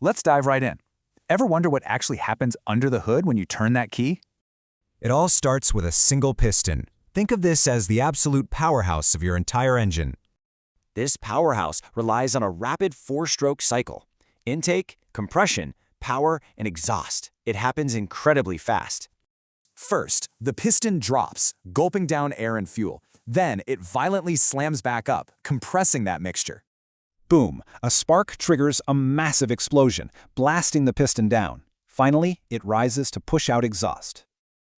Let's dive right in. Ever wonder what actually happens under the hood when you turn that key? It all starts with a single piston. Think of this as the absolute powerhouse of your entire engine. This powerhouse relies on a rapid four-stroke cycle. Intake, compression, power, and exhaust. It happens incredibly fast. First, the piston drops, gulping down air and fuel. Then it violently slams back up, compressing that mixture. Boom! A spark triggers a massive explosion, blasting the piston down. Finally, it rises to push out exhaust.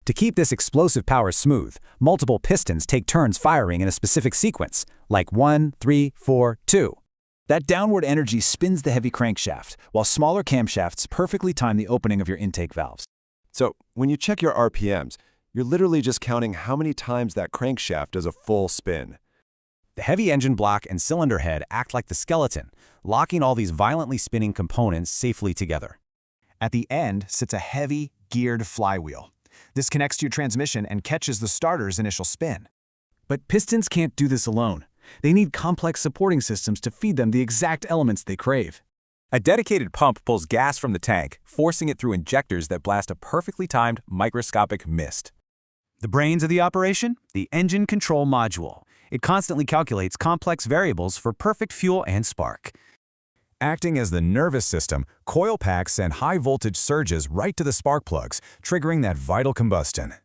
To keep this explosive power smooth, multiple pistons take turns firing in a specific sequence, like 1, 3, 4, 2. That downward energy spins the heavy crankshaft, while smaller camshafts perfectly time the opening of your intake valves. So, when you check your RPMs, you're literally just counting how many times that crankshaft does a full spin. The heavy engine block and cylinder head act like the skeleton, locking all these violently spinning components safely together. At the end sits a heavy, geared flywheel. This connects to your transmission and catches the starter's initial spin. But pistons can't do this alone. They need complex supporting systems to feed them the exact elements they crave. A dedicated pump pulls gas from the tank, forcing it through injectors that blast a perfectly timed microscopic mist. The brains of the operation? The engine control module. It constantly calculates complex variables for perfect fuel and spark. Acting as the nervous system, coil packs send high-voltage surges right to the spark plugs, triggering that vital combustion.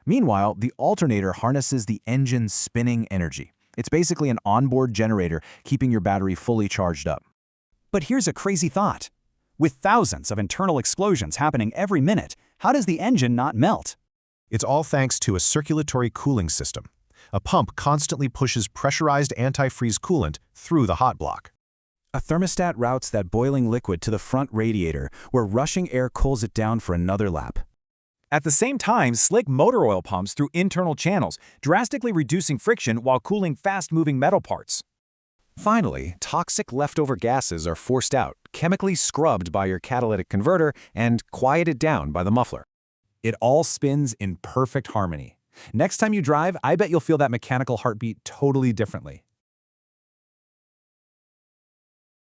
Meanwhile, the alternator harnesses the engine's spinning energy. It's basically an onboard generator keeping your battery fully charged up. But here's a crazy thought. With thousands of internal explosions happening every minute, how does the engine not melt? It's all thanks to a circulatory cooling system. A pump constantly pushes pressurized antifreeze coolant through the hot block. A thermostat routes that boiling liquid to the front radiator, where rushing air cools it down for another lap. At the same time, slick motor oil pumps through internal channels, drastically reducing friction while cooling fast-moving metal parts. Finally, toxic leftover gases are forced out, chemically scrubbed by your catalytic converter and quieted down by the muffler. It all spins in perfect harmony. Next time you drive, I bet you'll feel that mechanical heartbeat totally differently.